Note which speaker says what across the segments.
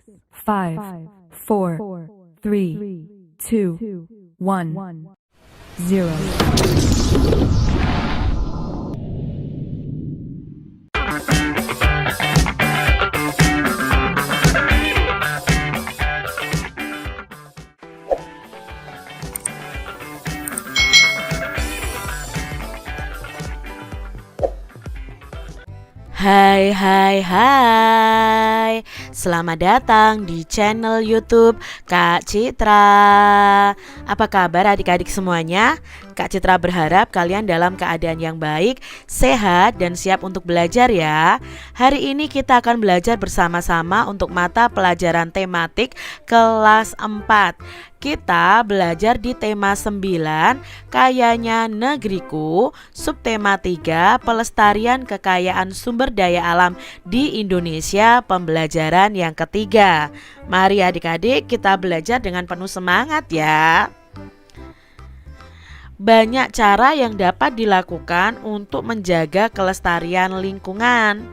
Speaker 1: 5, 4, 3, 2, 1, 0.
Speaker 2: Hai hai hai, selamat datang di channel YouTube Kak Citra. Apa kabar adik-adik semuanya? Kak Citra berharap kalian dalam keadaan yang baik, sehat, dan siap untuk belajar ya. Hari ini kita akan belajar bersama-sama untuk mata pelajaran tematik kelas 4. Kita belajar di tema 9, Kayanya Negeriku, subtema 3, Pelestarian Kekayaan Sumber Daya Alam di Indonesia, pembelajaran yang ketiga. Mari adik-adik kita belajar dengan penuh semangat ya. Banyak cara yang dapat dilakukan untuk menjaga kelestarian lingkungan.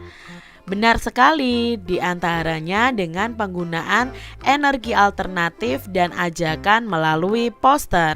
Speaker 2: Benar sekali, diantaranya dengan penggunaan energi alternatif dan ajakan melalui poster.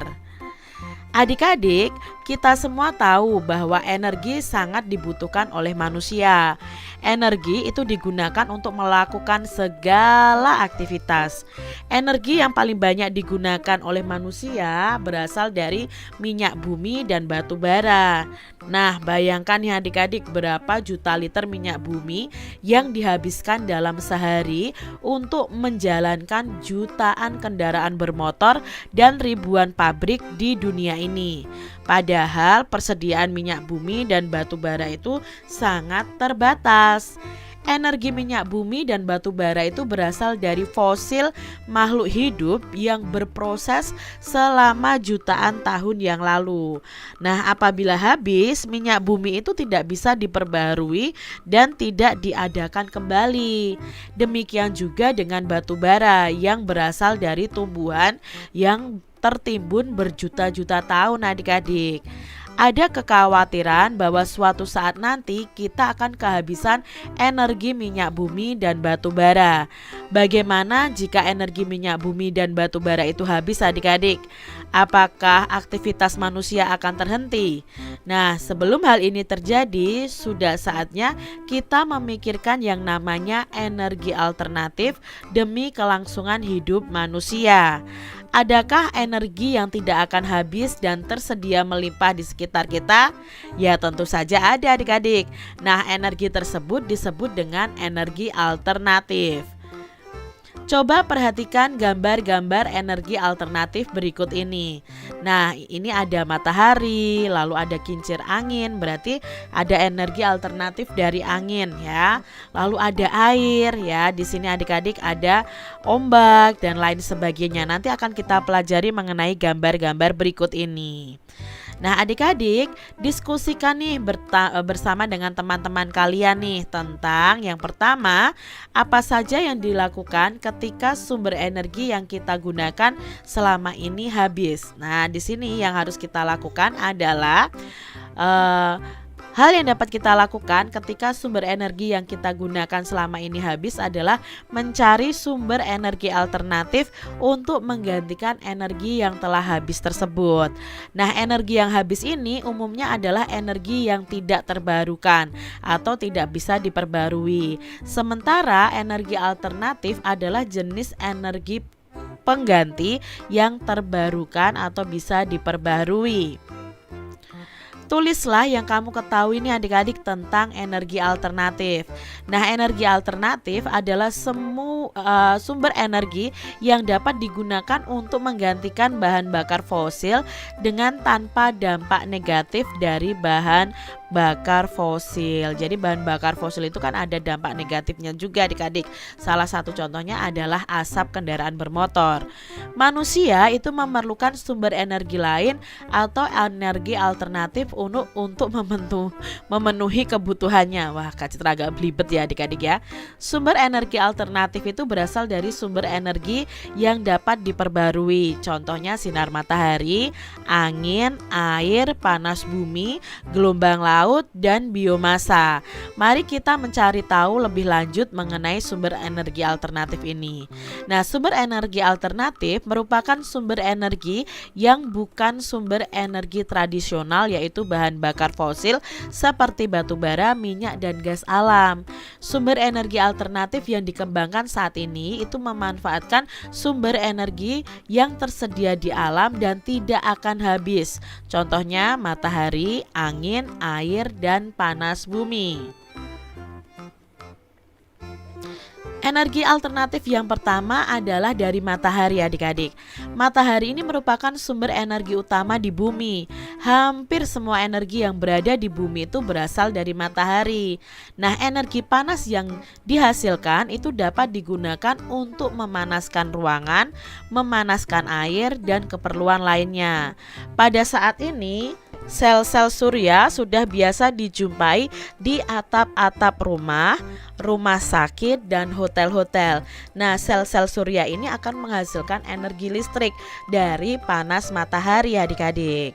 Speaker 2: Adik-adik, kita semua tahu bahwa energi sangat dibutuhkan oleh manusia. Energi itu digunakan untuk melakukan segala aktivitas. Energi yang paling banyak digunakan oleh manusia berasal dari minyak bumi dan batu bara. Nah, bayangkan ya adik-adik, berapa juta liter minyak bumi yang dihabiskan dalam sehari untuk menjalankan jutaan kendaraan bermotor dan ribuan pabrik di dunia ini. Padahal persediaan minyak bumi dan batu bara itu sangat terbatas. Energi minyak bumi dan batu bara itu berasal dari fosil makhluk hidup yang berproses selama jutaan tahun yang lalu. Nah, apabila habis, minyak bumi itu tidak bisa diperbarui dan tidak diadakan kembali. Demikian juga dengan batu bara yang berasal dari tumbuhan yang tertimbun berjuta-juta tahun adik-adik. Ada kekhawatiran bahwa suatu saat nanti kita akan kehabisan energi minyak bumi dan batu bara. Bagaimana jika energi minyak bumi dan batu bara itu habis adik-adik? Apakah aktivitas manusia akan terhenti? Nah, sebelum hal ini terjadi, sudah saatnya kita memikirkan yang namanya energi alternatif demi kelangsungan hidup manusia. Adakah energi yang tidak akan habis dan tersedia melimpah di sekitar kita? Ya, tentu saja ada adik-adik. Nah, energi tersebut disebut dengan energi alternatif. Coba perhatikan gambar-gambar energi alternatif berikut ini. Nah, ini ada matahari, lalu ada kincir angin, berarti ada energi alternatif dari angin ya. Lalu ada air ya. Di sini adik-adik ada ombak dan lain sebagainya. Nanti akan kita pelajari mengenai gambar-gambar berikut ini. Nah, adik-adik diskusikan nih bersama dengan teman-teman kalian nih tentang yang pertama, apa saja yang dilakukan ketika sumber energi yang kita gunakan selama ini habis. Nah, di sini yang harus kita lakukan adalah hal yang dapat kita lakukan ketika sumber energi yang kita gunakan selama ini habis adalah mencari sumber energi alternatif untuk menggantikan energi yang telah habis tersebut. Nah, energi yang habis ini umumnya adalah energi yang tidak terbarukan atau tidak bisa diperbarui. Sementara energi alternatif adalah jenis energi pengganti yang terbarukan atau bisa diperbarui. Tulislah yang kamu ketahui nih adik-adik tentang energi alternatif. Nah, energi alternatif adalah sumber energi yang dapat digunakan untuk menggantikan bahan bakar fosil dengan tanpa dampak negatif dari bahan bakar fosil. Jadi bahan bakar fosil itu kan ada dampak negatifnya juga adik-adik. Salah satu contohnya adalah asap kendaraan bermotor. Manusia itu memerlukan sumber energi lain atau energi alternatif untuk memenuhi kebutuhannya. Wah, Kak Citra agak belibet ya adik-adik ya. Sumber energi alternatif itu berasal dari sumber energi yang dapat diperbarui. Contohnya sinar matahari, angin, air, panas bumi, gelombang laut, dan biomasa. Mari kita mencari tahu lebih lanjut mengenai sumber energi alternatif ini. Nah, sumber energi alternatif merupakan sumber energi yang bukan sumber energi tradisional, yaitu bahan bakar fosil seperti batu bara, minyak, dan gas alam. Sumber energi alternatif yang dikembangkan saat ini itu memanfaatkan sumber energi yang tersedia di alam dan tidak akan habis. Contohnya matahari, angin, air, dan panas bumi. Energi alternatif yang pertama adalah dari matahari adik-adik. Matahari ini merupakan sumber energi utama di bumi. Hampir semua energi yang berada di bumi itu berasal dari matahari. Nah, energi panas yang dihasilkan itu dapat digunakan untuk memanaskan ruangan, memanaskan air, dan keperluan lainnya. Pada saat ini, sel-sel surya sudah biasa dijumpai di atap-atap rumah sakit, dan hotel-hotel. Nah, sel-sel surya ini akan menghasilkan energi listrik dari panas matahari adik-adik.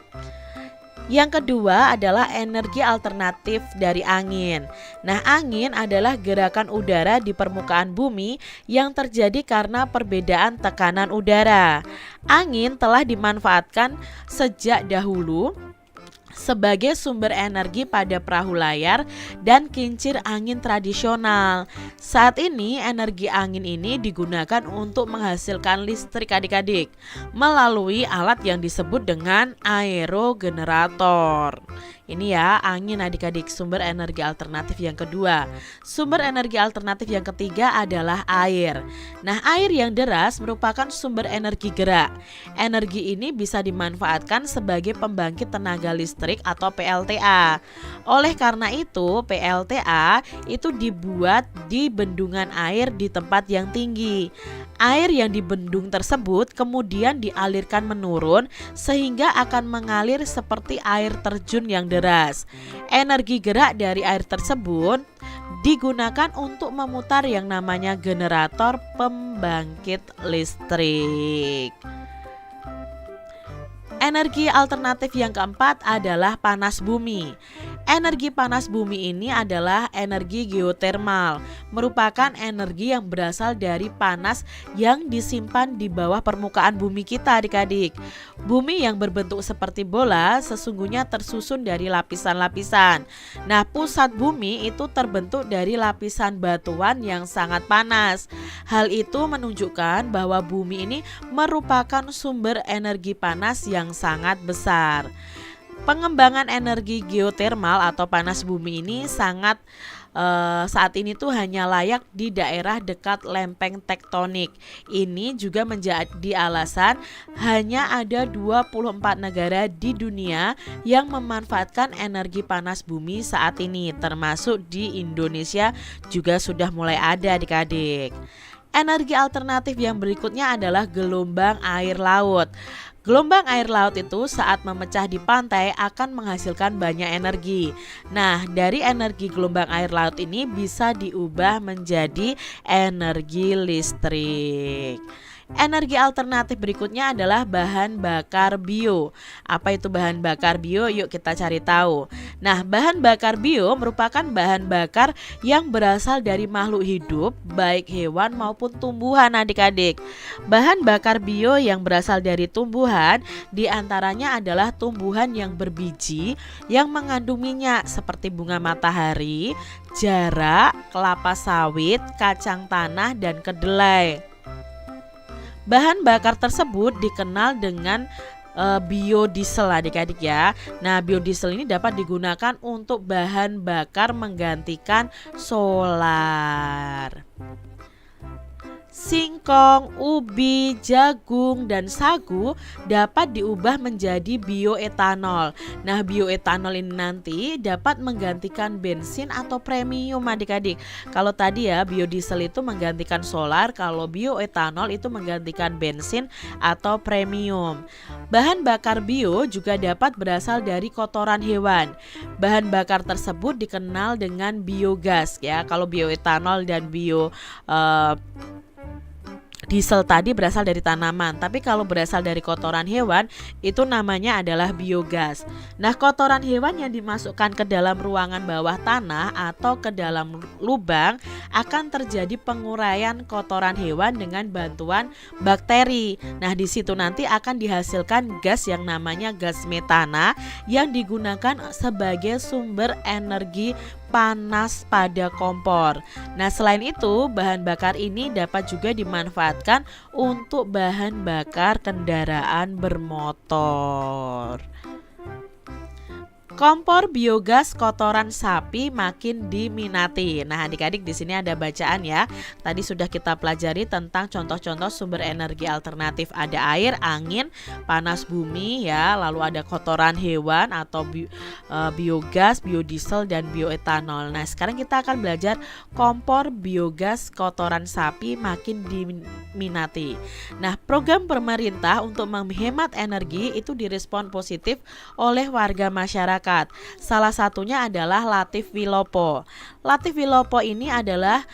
Speaker 2: Yang kedua adalah energi alternatif dari angin. Nah, angin adalah gerakan udara di permukaan bumi yang terjadi karena perbedaan tekanan udara. Angin telah dimanfaatkan sejak dahulu sebagai sumber energi pada perahu layar dan kincir angin tradisional. Saat ini energi angin ini digunakan untuk menghasilkan listrik adik-adik melalui alat yang disebut dengan aerogenerator. Ini ya, angin adik-adik, sumber energi alternatif yang kedua. Sumber energi alternatif yang ketiga adalah air. Nah, air yang deras merupakan sumber energi gerak. Energi ini bisa dimanfaatkan sebagai pembangkit tenaga listrik atau PLTA. Oleh karena itu, PLTA itu dibuat di bendungan air di tempat yang tinggi. Air yang di bendung tersebut kemudian dialirkan menurun sehingga akan mengalir seperti air terjun yang deras. Energi gerak dari air tersebut digunakan untuk memutar yang namanya generator pembangkit listrik. Energi alternatif yang keempat adalah panas bumi. Energi panas bumi ini adalah energi geotermal, merupakan energi yang berasal dari panas yang disimpan di bawah permukaan bumi kita adik-adik. Bumi yang berbentuk seperti bola sesungguhnya tersusun dari lapisan-lapisan. Nah, pusat bumi itu terbentuk dari lapisan batuan yang sangat panas. Hal itu menunjukkan bahwa bumi ini merupakan sumber energi panas yang sangat besar. Pengembangan energi geotermal atau panas bumi ini saat ini tuh hanya layak di daerah dekat lempeng tektonik. Ini juga menjadi alasan hanya ada 24 negara di dunia yang memanfaatkan energi panas bumi saat ini, termasuk di Indonesia juga sudah mulai ada adik-adik. Energi alternatif yang berikutnya adalah gelombang air laut. Gelombang air laut itu saat memecah di pantai akan menghasilkan banyak energi. Nah, dari energi gelombang air laut ini bisa diubah menjadi energi listrik. Energi alternatif berikutnya adalah bahan bakar bio. Apa itu bahan bakar bio? Yuk kita cari tahu. Nah, bahan bakar bio merupakan bahan bakar yang berasal dari makhluk hidup, baik hewan maupun tumbuhan adik-adik. Bahan bakar bio yang berasal dari tumbuhan diantaranya adalah tumbuhan yang berbiji yang mengandung minyak seperti bunga matahari, jarak, kelapa sawit, kacang tanah, dan kedelai. Bahan bakar tersebut dikenal dengan biodiesel adik-adik ya. Nah, biodiesel ini dapat digunakan untuk bahan bakar menggantikan solar. singkong, ubi, jagung, dan sagu dapat diubah menjadi bioetanol. Nah, bioetanol ini nanti dapat menggantikan bensin atau premium adik-adik. Kalau tadi ya biodiesel itu menggantikan solar, kalau bioetanol itu menggantikan bensin atau premium. Bahan bakar bio juga dapat berasal dari kotoran hewan. Bahan bakar tersebut dikenal dengan biogas ya. Kalau bioetanol dan diesel tadi berasal dari tanaman, tapi kalau berasal dari kotoran hewan itu namanya adalah biogas. Nah, kotoran hewan yang dimasukkan ke dalam ruangan bawah tanah atau ke dalam lubang akan terjadi penguraian kotoran hewan dengan bantuan bakteri. Nah, di situ nanti akan dihasilkan gas yang namanya gas metana yang digunakan sebagai sumber energi panas pada kompor. Nah, selain itu, bahan bakar ini dapat juga dimanfaatkan untuk bahan bakar kendaraan bermotor. Kompor biogas kotoran sapi makin diminati. Nah, adik-adik di sini ada bacaan ya. Tadi sudah kita pelajari tentang contoh-contoh sumber energi alternatif. Ada air, angin, panas bumi ya, lalu ada kotoran hewan atau biogas, biodiesel dan bioetanol. Nah, sekarang kita akan belajar kompor biogas kotoran sapi makin diminati. Nah, program pemerintah untuk menghemat energi itu direspon positif oleh warga masyarakat. Salah satunya adalah Latif Wilopo. Latif Wilopo ini adalah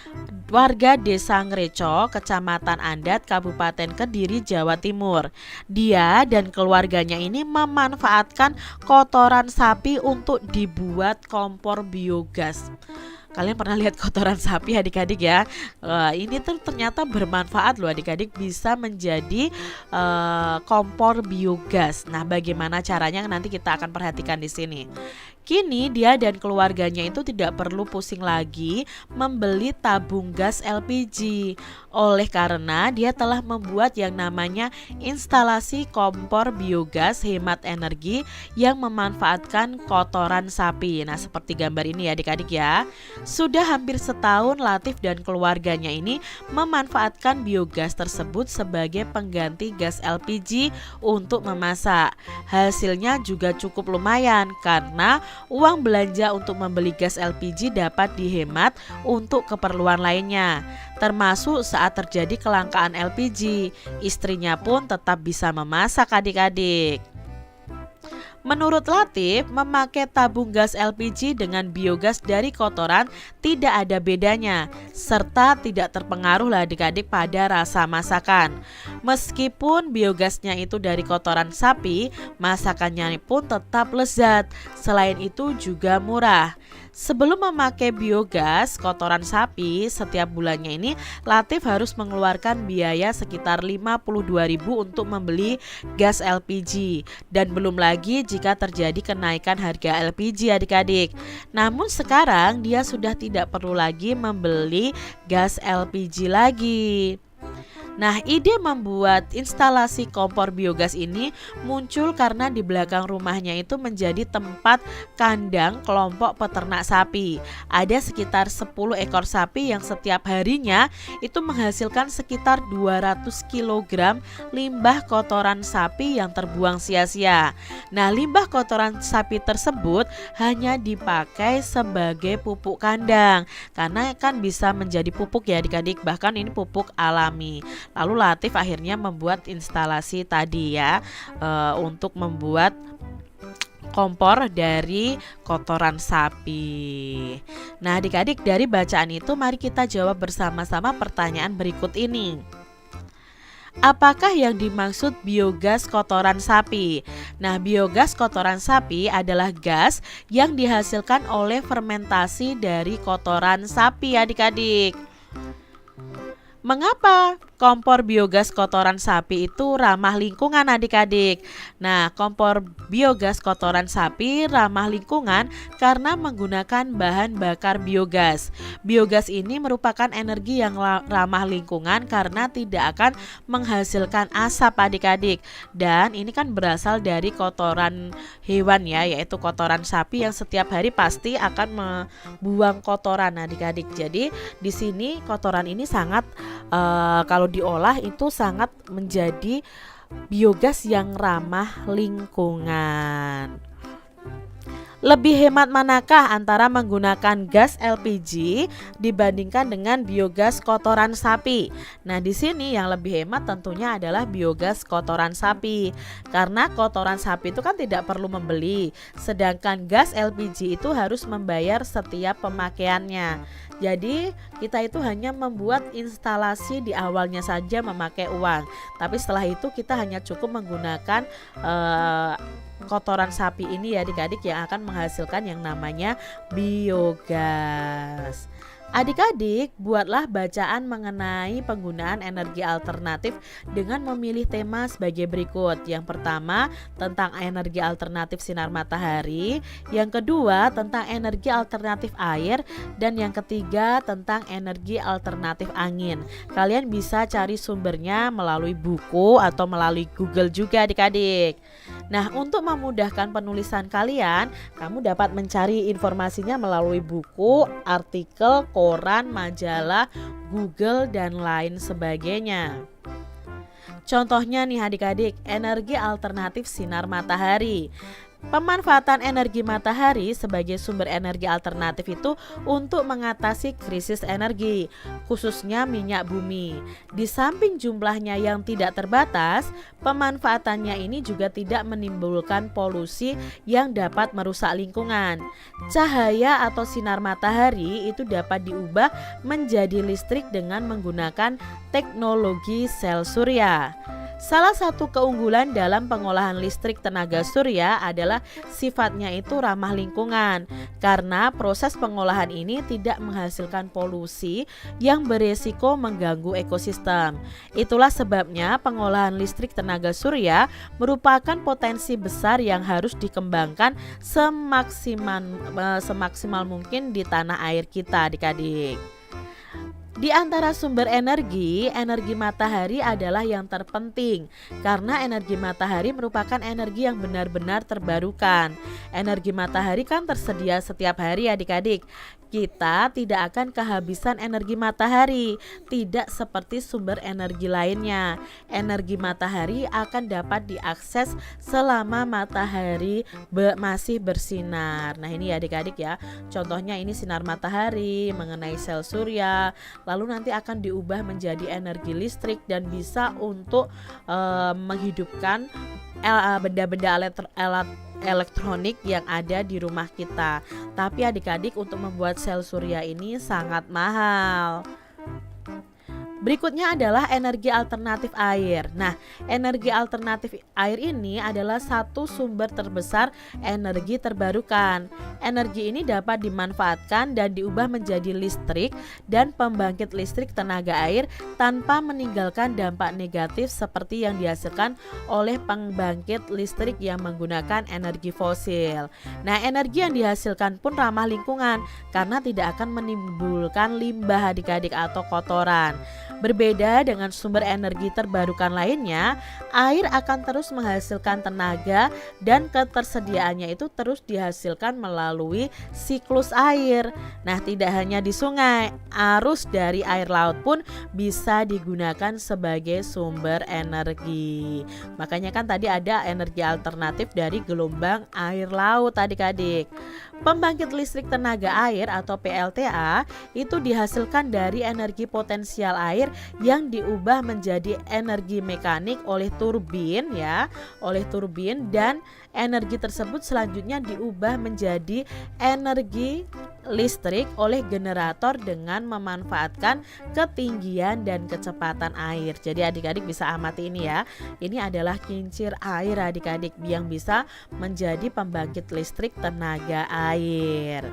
Speaker 2: warga Desa Ngreco, Kecamatan Andat, Kabupaten Kediri, Jawa Timur. Dia dan keluarganya ini memanfaatkan kotoran sapi untuk dibuat kompor biogas. Kalian pernah lihat kotoran sapi adik-adik ya? Ini tuh ternyata bermanfaat loh adik-adik, bisa menjadi kompor biogas. Nah, bagaimana caranya nanti kita akan perhatikan di sini. Kini dia dan keluarganya itu tidak perlu pusing lagi membeli tabung gas LPG, oleh karena dia telah membuat yang namanya instalasi kompor biogas hemat energi yang memanfaatkan kotoran sapi. Nah, seperti gambar ini ya adik-adik ya. Sudah hampir setahun Latif dan keluarganya ini memanfaatkan biogas tersebut sebagai pengganti gas LPG untuk memasak. Hasilnya juga cukup lumayan karena uang belanja untuk membeli gas LPG dapat dihemat untuk keperluan lainnya, termasuk saat terjadi kelangkaan LPG. Istrinya pun tetap bisa memasak adik-adik. Menurut Latif, memakai tabung gas LPG dengan biogas dari kotoran tidak ada bedanya, serta tidak terpengaruh lah adik-adik pada rasa masakan. Meskipun biogasnya itu dari kotoran sapi, masakannya pun tetap lezat. Selain itu juga murah. Sebelum memakai biogas kotoran sapi, setiap bulannya ini Latif harus mengeluarkan biaya sekitar 52.000 untuk membeli gas LPG, dan belum lagi jika terjadi kenaikan harga LPG adik-adik. Namun sekarang dia sudah tidak perlu lagi membeli gas LPG lagi. Nah, ide membuat instalasi kompor biogas ini muncul karena di belakang rumahnya itu menjadi tempat kandang kelompok peternak sapi. Ada sekitar 10 ekor sapi yang setiap harinya itu menghasilkan sekitar 200 kg limbah kotoran sapi yang terbuang sia-sia. Nah, limbah kotoran sapi tersebut hanya dipakai sebagai pupuk kandang karena kan bisa menjadi pupuk ya adik-adik, bahkan ini pupuk alami. Lalu Latif akhirnya membuat instalasi tadi ya, untuk membuat kompor dari kotoran sapi. Nah adik-adik, dari bacaan itu mari kita jawab bersama-sama pertanyaan berikut ini. Apakah yang dimaksud biogas kotoran sapi? Nah, biogas kotoran sapi adalah gas yang dihasilkan oleh fermentasi dari kotoran sapi adik-adik. Mengapa kompor biogas kotoran sapi itu ramah lingkungan adik-adik? Nah, kompor biogas kotoran sapi ramah lingkungan karena menggunakan bahan bakar biogas. Biogas ini merupakan energi yang ramah lingkungan karena tidak akan menghasilkan asap adik-adik. Dan ini kan berasal dari kotoran hewan ya, yaitu kotoran sapi yang setiap hari pasti akan membuang kotoran adik-adik. Jadi di sini kotoran ini sangat kalau diolah itu sangat menjadi biogas yang ramah lingkungan. Lebih hemat manakah antara menggunakan gas LPG dibandingkan dengan biogas kotoran sapi? Nah, di sini yang lebih hemat tentunya adalah biogas kotoran sapi. Karena kotoran sapi itu kan tidak perlu membeli, sedangkan gas LPG itu harus membayar setiap pemakaiannya. Jadi, kita itu hanya membuat instalasi di awalnya saja memakai uang. Tapi setelah itu kita hanya cukup menggunakan kotoran sapi ini ya adik-adik, yang akan menghasilkan yang namanya biogas. Adik-adik, buatlah bacaan mengenai penggunaan energi alternatif dengan memilih tema sebagai berikut. Yang pertama, tentang energi alternatif sinar matahari. Yang kedua, tentang energi alternatif air. Dan yang ketiga, tentang energi alternatif angin. Kalian bisa cari sumbernya melalui buku atau melalui Google juga adik-adik. Nah, untuk memudahkan penulisan kalian, kamu dapat mencari informasinya melalui buku, artikel, koran, majalah, Google, dan lain sebagainya. Contohnya nih adik-adik, energi alternatif sinar matahari. Pemanfaatan energi matahari sebagai sumber energi alternatif itu untuk mengatasi krisis energi, khususnya minyak bumi. Di samping jumlahnya yang tidak terbatas, pemanfaatannya ini juga tidak menimbulkan polusi yang dapat merusak lingkungan. Cahaya atau sinar matahari itu dapat diubah menjadi listrik dengan menggunakan teknologi sel surya. Salah satu keunggulan dalam pengolahan listrik tenaga surya adalah sifatnya itu ramah lingkungan, karena proses pengolahan ini tidak menghasilkan polusi yang beresiko mengganggu ekosistem. Itulah sebabnya pengolahan listrik tenaga surya merupakan potensi besar yang harus dikembangkan semaksimal mungkin di tanah air kita adik-adik. Di antara sumber energi matahari adalah yang terpenting karena energi matahari merupakan energi yang benar-benar terbarukan. Energi matahari kan tersedia setiap hari adik-adik. Kita tidak akan kehabisan energi matahari, tidak seperti sumber energi lainnya. Energi matahari akan dapat diakses selama matahari masih bersinar. Nah, ini adik-adik ya, contohnya ini sinar matahari mengenai sel surya, lalu nanti akan diubah menjadi energi listrik dan bisa untuk menghidupkan benda-benda elektronik yang ada di rumah kita. Tapi adik-adik, untuk membuat sel surya ini sangat mahal. Berikutnya adalah energi alternatif air. Nah, energi alternatif air ini adalah satu sumber terbesar energi terbarukan. Energi ini dapat dimanfaatkan dan diubah menjadi listrik dan pembangkit listrik tenaga air tanpa meninggalkan dampak negatif seperti yang dihasilkan oleh pembangkit listrik yang menggunakan energi fosil. Nah, energi yang dihasilkan pun ramah lingkungan karena tidak akan menimbulkan limbah adik-adik atau kotoran. Berbeda dengan sumber energi terbarukan lainnya, air akan terus menghasilkan tenaga dan ketersediaannya itu terus dihasilkan melalui siklus air. Nah, tidak hanya di sungai, arus dari air laut pun bisa digunakan sebagai sumber energi. Makanya kan tadi ada energi alternatif dari gelombang air laut adik-adik. Pembangkit listrik tenaga air atau PLTA itu dihasilkan dari energi potensial air yang diubah menjadi energi mekanik oleh turbin dan energi tersebut selanjutnya diubah menjadi energi listrik oleh generator dengan memanfaatkan ketinggian dan kecepatan air. Jadi adik-adik bisa amati ini ya. Ini adalah kincir air adik-adik yang bisa menjadi pembangkit listrik tenaga air.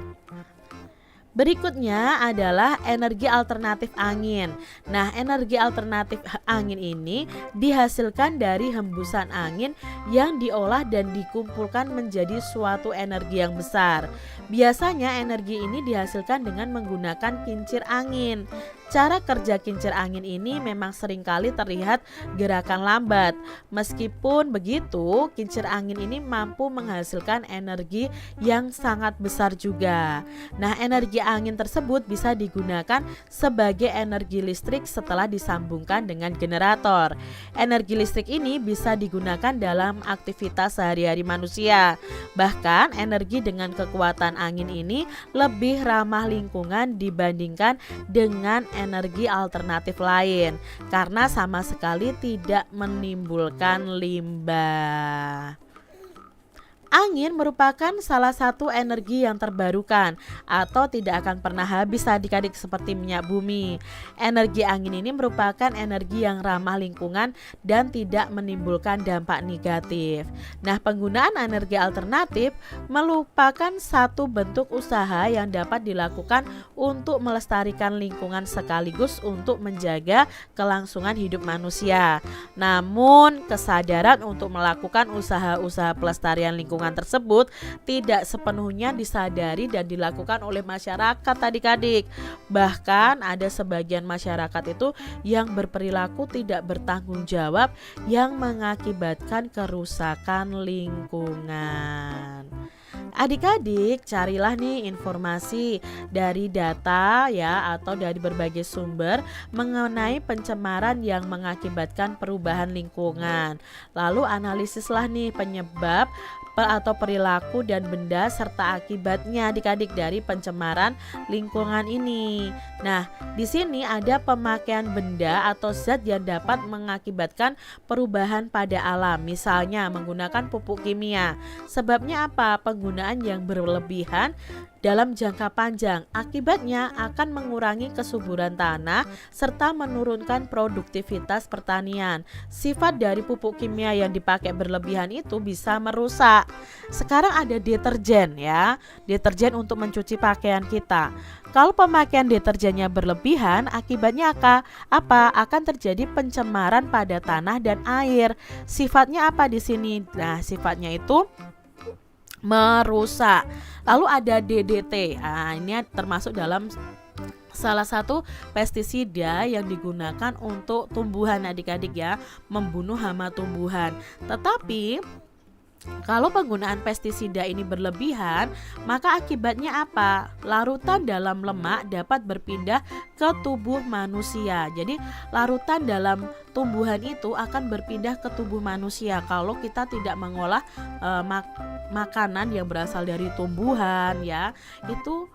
Speaker 2: Berikutnya adalah energi alternatif angin. Nah, energi alternatif angin ini dihasilkan dari hembusan angin yang diolah dan dikumpulkan menjadi suatu energi yang besar. Biasanya energi ini dihasilkan dengan menggunakan kincir angin. Cara kerja kincir angin ini memang seringkali terlihat gerakan lambat. Meskipun begitu, kincir angin ini mampu menghasilkan energi yang sangat besar juga. Nah, energi angin tersebut bisa digunakan sebagai energi listrik setelah disambungkan dengan generator. Energi listrik ini bisa digunakan dalam aktivitas sehari-hari manusia. Bahkan, energi dengan kekuatan angin ini lebih ramah lingkungan dibandingkan dengan energi alternatif lain karena sama sekali tidak menimbulkan limbah. Angin merupakan salah satu energi yang terbarukan atau tidak akan pernah habis adik-adik seperti minyak bumi. Energi angin ini merupakan energi yang ramah lingkungan dan tidak menimbulkan dampak negatif. Nah, penggunaan energi alternatif merupakan satu bentuk usaha yang dapat dilakukan untuk melestarikan lingkungan sekaligus untuk menjaga kelangsungan hidup manusia. Namun, kesadaran untuk melakukan usaha-usaha pelestarian lingkungan tersebut tidak sepenuhnya disadari dan dilakukan oleh masyarakat adik-adik. Bahkan ada sebagian masyarakat itu yang berperilaku tidak bertanggung jawab yang mengakibatkan kerusakan lingkungan. Adik-adik, carilah nih informasi dari data ya atau dari berbagai sumber mengenai pencemaran yang mengakibatkan perubahan lingkungan. Lalu analisislah nih penyebab atau perilaku dan benda serta akibatnya adik-adik dari pencemaran lingkungan ini. Nah, di sini ada pemakaian benda atau zat yang dapat mengakibatkan perubahan pada alam. Misalnya menggunakan pupuk kimia. Sebabnya apa? Penggunaan yang berlebihan dalam jangka panjang akibatnya akan mengurangi kesuburan tanah serta menurunkan produktivitas pertanian. Sifat dari pupuk kimia yang dipakai berlebihan itu bisa merusak. Sekarang ada deterjen ya, deterjen untuk mencuci pakaian kita. Kalau pemakaian deterjennya berlebihan, akibatnya apa? Akan terjadi pencemaran pada tanah dan air. Sifatnya apa di sini? Nah, sifatnya itu merusak. Lalu ada DDT. Nah, ini termasuk dalam salah satu pestisida yang digunakan untuk tumbuhan adik-adik ya, membunuh hama tumbuhan. Tetapi kalau penggunaan pestisida ini berlebihan, maka akibatnya apa? Larutan dalam lemak dapat berpindah ke tubuh manusia. Jadi larutan dalam tumbuhan itu akan berpindah ke tubuh manusia kalau kita tidak mengolah makanan yang berasal dari tumbuhan ya. Itu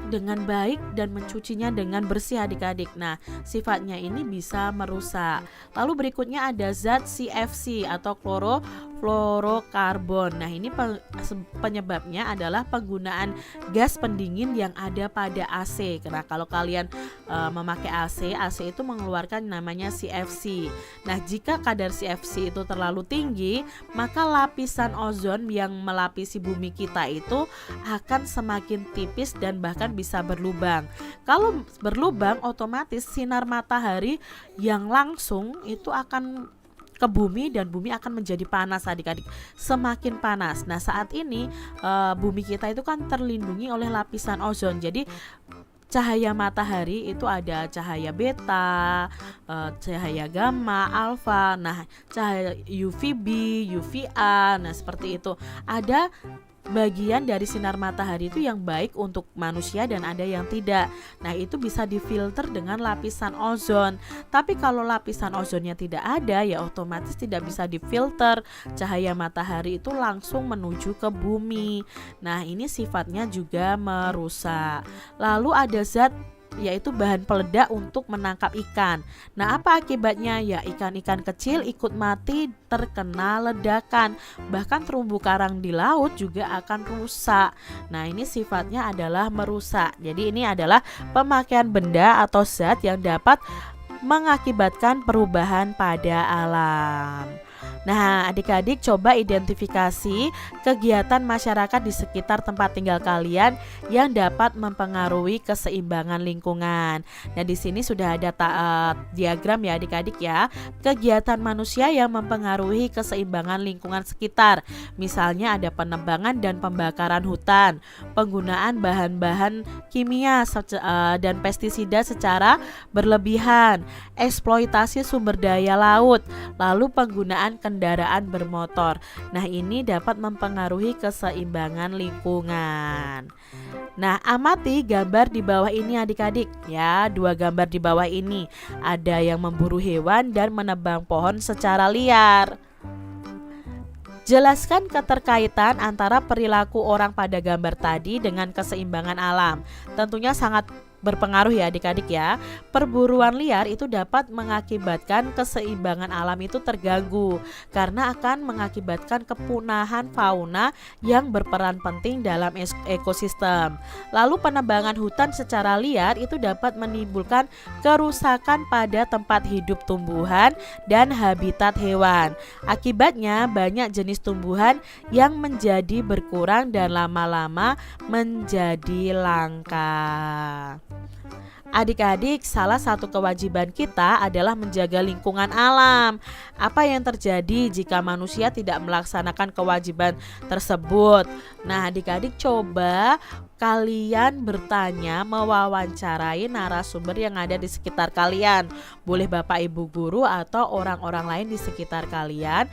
Speaker 2: dengan baik dan mencucinya dengan bersih adik-adik. Nah, sifatnya ini bisa merusak. Lalu berikutnya ada zat CFC atau klorofluorokarbon. Nah, ini penyebabnya adalah penggunaan gas pendingin yang ada pada AC. Karena kalau kalian memakai AC itu mengeluarkan namanya CFC. Nah, jika kadar CFC itu terlalu tinggi, maka lapisan ozon yang melapisi bumi kita itu akan semakin tipis dan bahkan bisa berlubang. Kalau berlubang, otomatis sinar matahari yang langsung itu akan ke bumi dan bumi akan menjadi panas adik-adik, semakin panas. Nah, saat ini bumi kita itu kan terlindungi oleh lapisan ozon. Jadi cahaya matahari itu ada cahaya beta, cahaya gamma, alfa. Nah, cahaya UVB, UVA. Nah, seperti itu. Ada bagian dari sinar matahari itu yang baik untuk manusia dan ada yang tidak. Nah, itu bisa difilter dengan lapisan ozon. Tapi kalau lapisan ozonnya tidak ada, ya otomatis tidak bisa difilter. Cahaya matahari itu langsung menuju ke bumi. Nah, ini sifatnya juga merusak. Lalu ada zat yaitu bahan peledak untuk menangkap ikan. Nah, apa akibatnya? Ya, ikan-ikan kecil ikut mati terkena ledakan. Bahkan terumbu karang di laut juga akan rusak. Nah, ini sifatnya adalah merusak. Jadi ini adalah pemakaian benda atau zat yang dapat mengakibatkan perubahan pada alam. Nah, adik-adik coba identifikasi kegiatan masyarakat di sekitar tempat tinggal kalian yang dapat mempengaruhi keseimbangan lingkungan. Nah, di sini sudah ada diagram ya adik-adik ya. Kegiatan manusia yang mempengaruhi keseimbangan lingkungan sekitar. Misalnya ada penebangan dan pembakaran hutan, penggunaan bahan-bahan kimia dan pestisida secara berlebihan, eksploitasi sumber daya laut, lalu penggunaan kendaraan bermotor. Nah, ini dapat mempengaruhi keseimbangan lingkungan. Nah, amati gambar di bawah ini adik-adik ya. 2 gambar di bawah ini ada yang memburu hewan dan menebang pohon secara liar. Jelaskan keterkaitan antara perilaku orang pada gambar tadi dengan keseimbangan alam. Tentunya sangat berpengaruh ya adik-adik ya. Perburuan liar itu dapat mengakibatkan keseimbangan alam itu terganggu karena akan mengakibatkan kepunahan fauna yang berperan penting dalam ekosistem. Lalu penebangan hutan secara liar itu dapat menimbulkan kerusakan pada tempat hidup tumbuhan dan habitat hewan. Akibatnya banyak jenis tumbuhan yang menjadi berkurang dan lama-lama menjadi langka. Adik-adik, salah satu kewajiban kita adalah menjaga lingkungan alam. Apa yang terjadi jika manusia tidak melaksanakan kewajiban tersebut? Nah, adik-adik coba kalian bertanya, mewawancarai narasumber yang ada di sekitar kalian. Boleh Bapak Ibu guru atau orang-orang lain di sekitar kalian.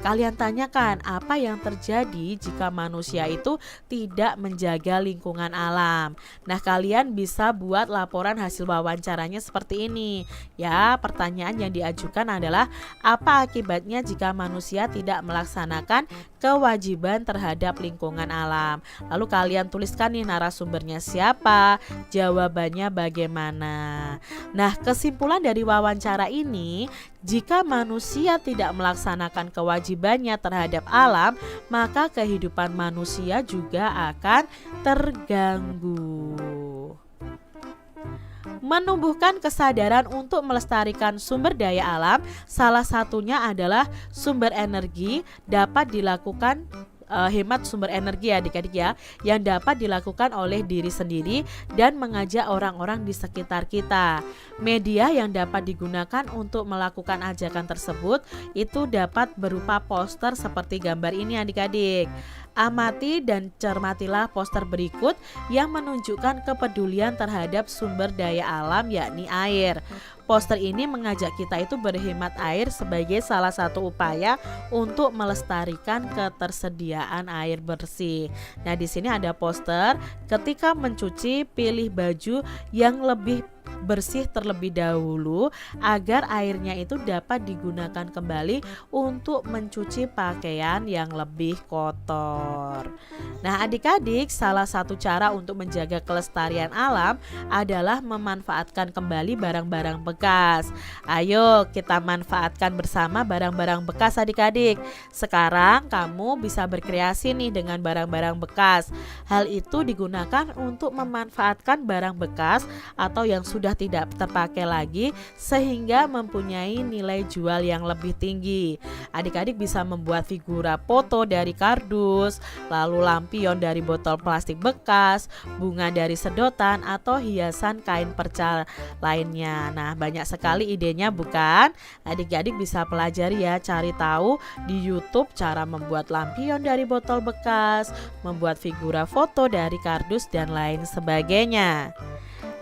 Speaker 2: Kalian tanyakan apa yang terjadi jika manusia itu tidak menjaga lingkungan alam. Nah, kalian bisa buat laporan hasil wawancaranya seperti ini. Ya, pertanyaan yang diajukan adalah apa akibatnya jika manusia tidak melaksanakan kewajiban terhadap lingkungan alam. Lalu kalian tuliskan nih narasumbernya siapa, jawabannya bagaimana. Nah, kesimpulan dari wawancara ini, jika manusia tidak melaksanakan kewajibannya terhadap alam, maka kehidupan manusia juga akan terganggu. Menumbuhkan kesadaran untuk melestarikan sumber daya alam, salah satunya adalah sumber energi dapat dilakukan hemat sumber energi adik-adik ya, yang dapat dilakukan oleh diri sendiri dan mengajak orang-orang di sekitar kita. Media yang dapat digunakan untuk melakukan ajakan tersebut itu dapat berupa poster seperti gambar ini adik-adik. Amati dan cermatilah poster berikut yang menunjukkan kepedulian terhadap sumber daya alam yakni air. Poster ini mengajak kita itu berhemat air sebagai salah satu upaya untuk melestarikan ketersediaan air bersih. Nah, di sini ada poster, ketika mencuci pilih baju yang lebih bersih terlebih dahulu agar airnya itu dapat digunakan kembali untuk mencuci pakaian yang lebih kotor. Nah, adik-adik, salah satu cara untuk menjaga kelestarian alam adalah memanfaatkan kembali barang-barang bekas. Ayo kita manfaatkan bersama barang-barang bekas adik-adik. Sekarang kamu bisa berkreasi nih dengan barang-barang bekas. Hal itu digunakan untuk memanfaatkan barang bekas atau yang sudah tidak terpakai lagi sehingga mempunyai nilai jual yang lebih tinggi. Adik-adik bisa membuat figura foto dari kardus, lalu lampion dari botol plastik bekas, bunga dari sedotan atau hiasan kain perca lainnya. Nah, banyak sekali idenya bukan? Adik-adik bisa pelajari ya, cari tahu di YouTube cara membuat lampion dari botol bekas, membuat figura foto dari kardus dan lain sebagainya.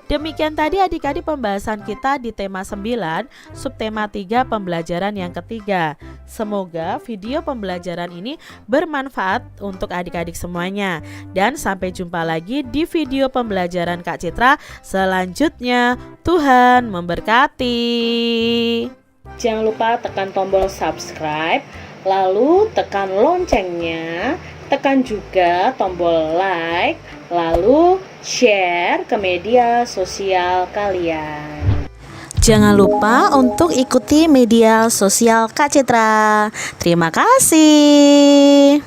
Speaker 2: Demikian tadi adik-adik pembahasan kita di tema 9, subtema 3 pembelajaran yang ketiga. Semoga video pembelajaran ini bermanfaat untuk adik-adik semuanya. Dan sampai jumpa lagi di video pembelajaran Kak Citra selanjutnya. Tuhan memberkati. Jangan lupa tekan tombol subscribe, lalu tekan loncengnya, tekan juga tombol like, lalu share ke media sosial kalian.
Speaker 3: Jangan lupa untuk ikuti media sosial Kak Citra. Terima kasih.